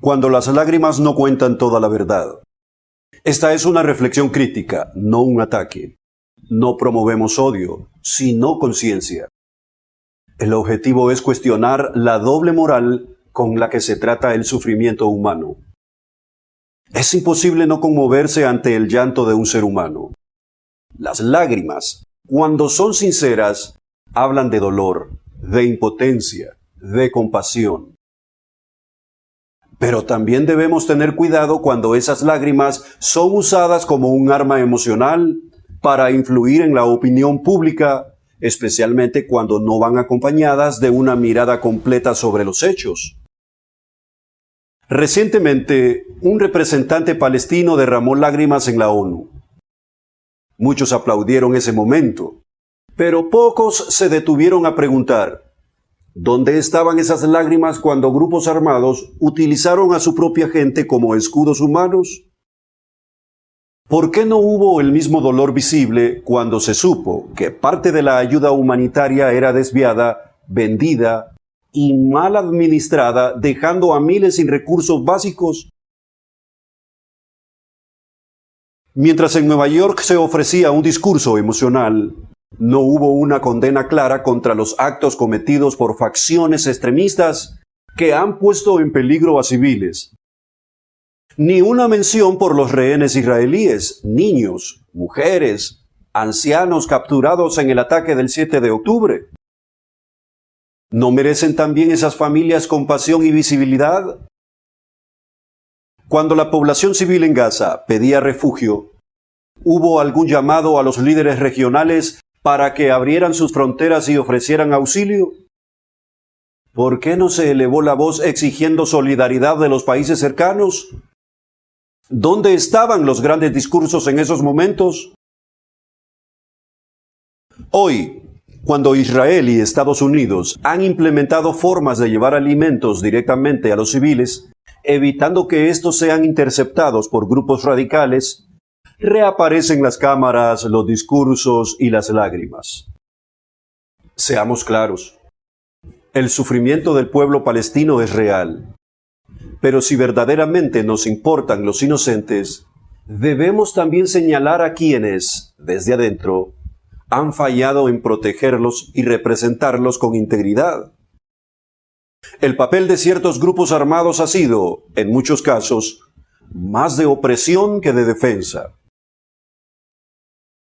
cuando las lágrimas no cuentan toda la verdad. Esta es una reflexión crítica, no un ataque. No promovemos odio, sino conciencia. El objetivo es cuestionar la doble moral con la que se trata el sufrimiento humano. Es imposible no conmoverse ante el llanto de un ser humano. Las lágrimas, cuando son sinceras, hablan de dolor, de impotencia, de compasión. Pero también debemos tener cuidado cuando esas lágrimas son usadas como un arma emocional para influir en la opinión pública, especialmente cuando no van acompañadas de una mirada completa sobre los hechos. Recientemente, un representante palestino derramó lágrimas en la ONU. Muchos aplaudieron ese momento, pero pocos se detuvieron a preguntar, ¿dónde estaban esas lágrimas cuando grupos armados utilizaron a su propia gente como escudos humanos? ¿Por qué no hubo el mismo dolor visible cuando se supo que parte de la ayuda humanitaria era desviada, vendida y mal administrada, dejando a miles sin recursos básicos? Mientras en Nueva York se ofrecía un discurso emocional, no hubo una condena clara contra los actos cometidos por facciones extremistas que han puesto en peligro a civiles. Ni una mención por los rehenes israelíes, niños, mujeres, ancianos capturados en el ataque del 7 de octubre. ¿No merecen también esas familias compasión y visibilidad? Cuando la población civil en Gaza pedía refugio, ¿hubo algún llamado a los líderes regionales para que abrieran sus fronteras y ofrecieran auxilio? ¿Por qué no se elevó la voz exigiendo solidaridad de los países cercanos? ¿Dónde estaban los grandes discursos en esos momentos? Hoy, cuando Israel y Estados Unidos han implementado formas de llevar alimentos directamente a los civiles, evitando que estos sean interceptados por grupos radicales, reaparecen las cámaras, los discursos y las lágrimas. Seamos claros, el sufrimiento del pueblo palestino es real. Pero si verdaderamente nos importan los inocentes, debemos también señalar a quienes, desde adentro, han fallado en protegerlos y representarlos con integridad. El papel de ciertos grupos armados ha sido, en muchos casos, más de opresión que de defensa.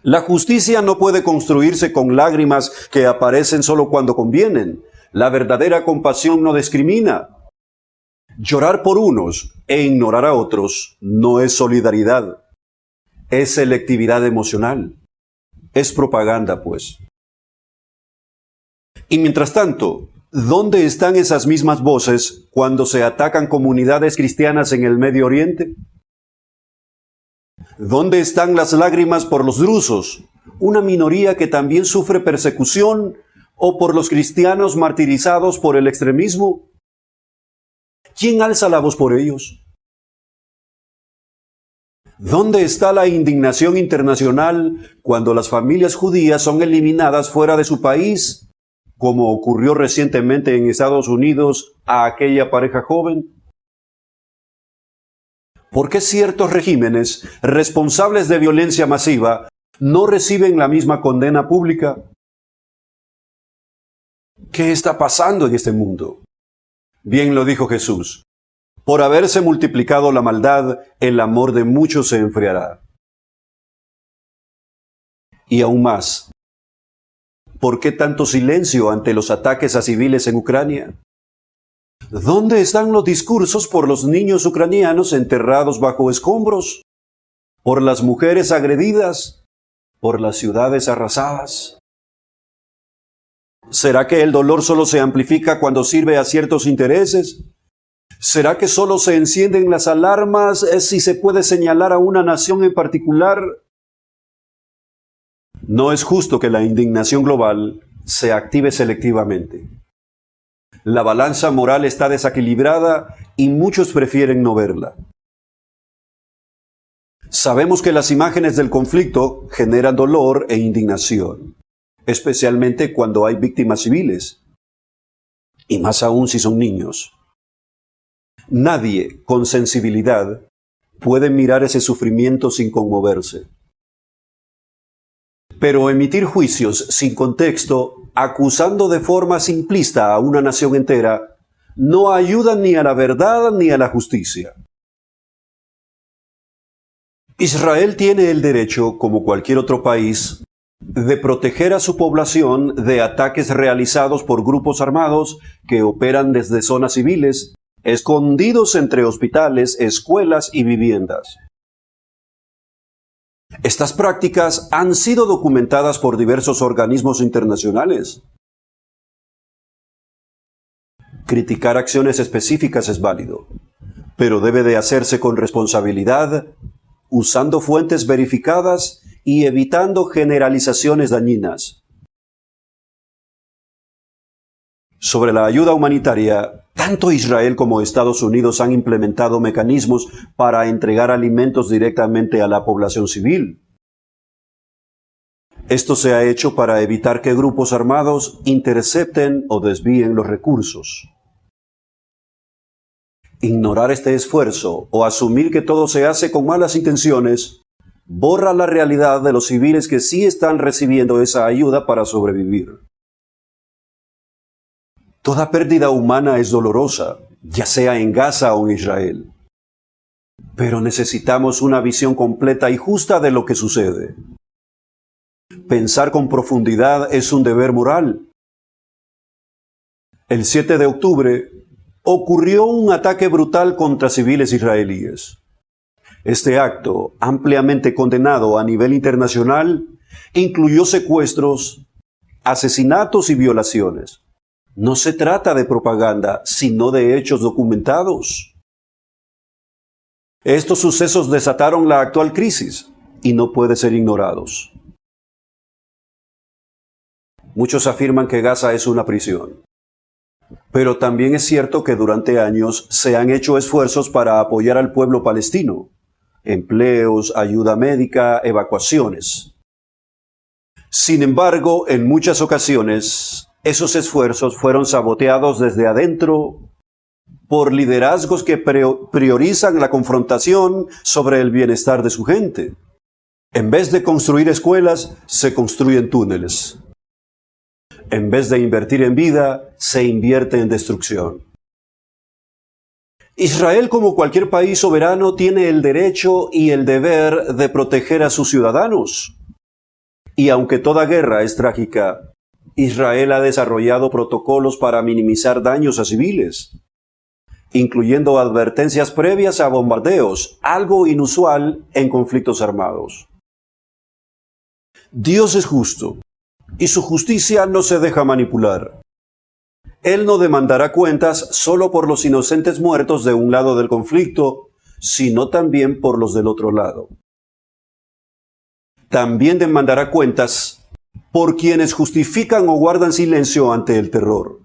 La justicia no puede construirse con lágrimas que aparecen solo cuando convienen. La verdadera compasión no discrimina. Llorar por unos e ignorar a otros no es solidaridad. Es selectividad emocional. Es propaganda, pues. Y mientras tanto, ¿dónde están esas mismas voces cuando se atacan comunidades cristianas en el Medio Oriente? ¿Dónde están las lágrimas por los drusos, una minoría que también sufre persecución, o por los cristianos martirizados por el extremismo? ¿Quién alza la voz por ellos? ¿Dónde está la indignación internacional cuando las familias judías son eliminadas fuera de su país, como ocurrió recientemente en Estados Unidos a aquella pareja joven? ¿Por qué ciertos regímenes responsables de violencia masiva no reciben la misma condena pública? ¿Qué está pasando en este mundo? Bien lo dijo Jesús: por haberse multiplicado la maldad, el amor de muchos se enfriará. Y aún más, ¿por qué tanto silencio ante los ataques a civiles en Ucrania? ¿Dónde están los discursos por los niños ucranianos enterrados bajo escombros? ¿Por las mujeres agredidas? ¿Por las ciudades arrasadas? ¿Será que el dolor solo se amplifica cuando sirve a ciertos intereses? ¿Será que solo se encienden las alarmas si se puede señalar a una nación en particular? No es justo que la indignación global se active selectivamente. La balanza moral está desequilibrada y muchos prefieren no verla. Sabemos que las imágenes del conflicto generan dolor e indignación, especialmente cuando hay víctimas civiles, y más aún si son niños. Nadie con sensibilidad puede mirar ese sufrimiento sin conmoverse. Pero emitir juicios sin contexto, acusando de forma simplista a una nación entera, no ayuda ni a la verdad ni a la justicia. Israel tiene el derecho, como cualquier otro país, de proteger a su población de ataques realizados por grupos armados que operan desde zonas civiles, escondidos entre hospitales, escuelas y viviendas. Estas prácticas han sido documentadas por diversos organismos internacionales. Criticar acciones específicas es válido, pero debe de hacerse con responsabilidad, usando fuentes verificadas y evitando generalizaciones dañinas. Sobre la ayuda humanitaria, tanto Israel como Estados Unidos han implementado mecanismos para entregar alimentos directamente a la población civil. Esto se ha hecho para evitar que grupos armados intercepten o desvíen los recursos. Ignorar este esfuerzo o asumir que todo se hace con malas intenciones borra la realidad de los civiles que sí están recibiendo esa ayuda para sobrevivir. Toda pérdida humana es dolorosa, ya sea en Gaza o en Israel. Pero necesitamos una visión completa y justa de lo que sucede. Pensar con profundidad es un deber moral. El 7 de octubre ocurrió un ataque brutal contra civiles israelíes. Este acto, ampliamente condenado a nivel internacional, incluyó secuestros, asesinatos y violaciones. No se trata de propaganda, sino de hechos documentados. Estos sucesos desataron la actual crisis y no pueden ser ignorados. Muchos afirman que Gaza es una prisión. Pero también es cierto que durante años se han hecho esfuerzos para apoyar al pueblo palestino. Empleos, ayuda médica, evacuaciones. Sin embargo, en muchas ocasiones, esos esfuerzos fueron saboteados desde adentro por liderazgos que priorizan la confrontación sobre el bienestar de su gente. En vez de construir escuelas, se construyen túneles. En vez de invertir en vida, se invierte en destrucción. Israel, como cualquier país soberano, tiene el derecho y el deber de proteger a sus ciudadanos. Y aunque toda guerra es trágica, Israel ha desarrollado protocolos para minimizar daños a civiles, incluyendo advertencias previas a bombardeos, algo inusual en conflictos armados. Dios es justo, y su justicia no se deja manipular. Él no demandará cuentas solo por los inocentes muertos de un lado del conflicto, sino también por los del otro lado. También demandará cuentas por quienes justifican o guardan silencio ante el terror.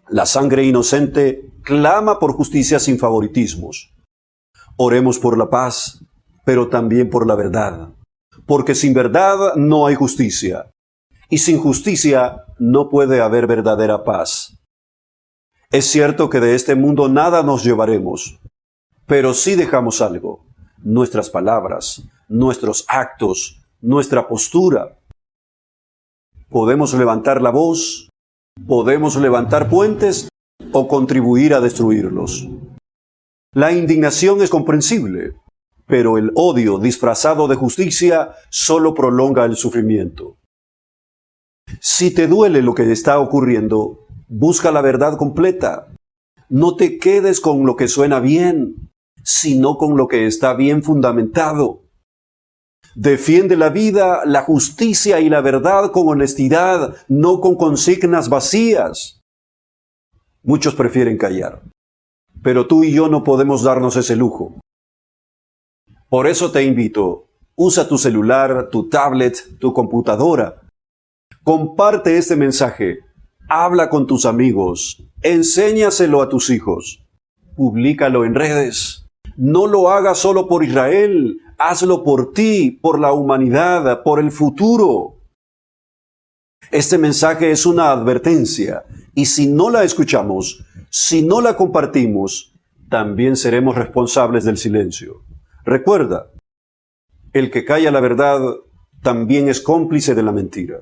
La sangre inocente clama por justicia sin favoritismos. Oremos por la paz, pero también por la verdad, porque sin verdad no hay justicia, y sin justicia no puede haber verdadera paz. Es cierto que de este mundo nada nos llevaremos, pero sí dejamos algo: nuestras palabras, nuestros actos, nuestra postura. Podemos levantar la voz, podemos levantar puentes o contribuir a destruirlos. La indignación es comprensible, pero el odio disfrazado de justicia solo prolonga el sufrimiento. Si te duele lo que está ocurriendo, busca la verdad completa. No te quedes con lo que suena bien, sino con lo que está bien fundamentado. Defiende la vida, la justicia y la verdad con honestidad, no con consignas vacías. Muchos prefieren callar, pero tú y yo no podemos darnos ese lujo. Por eso te invito, usa tu celular, tu tablet, tu computadora. Comparte este mensaje, habla con tus amigos, enséñaselo a tus hijos, públicalo en redes. No lo hagas solo por Israel, hazlo por ti, por la humanidad, por el futuro. Este mensaje es una advertencia, y si no la escuchamos, si no la compartimos, también seremos responsables del silencio. Recuerda, el que calla la verdad también es cómplice de la mentira.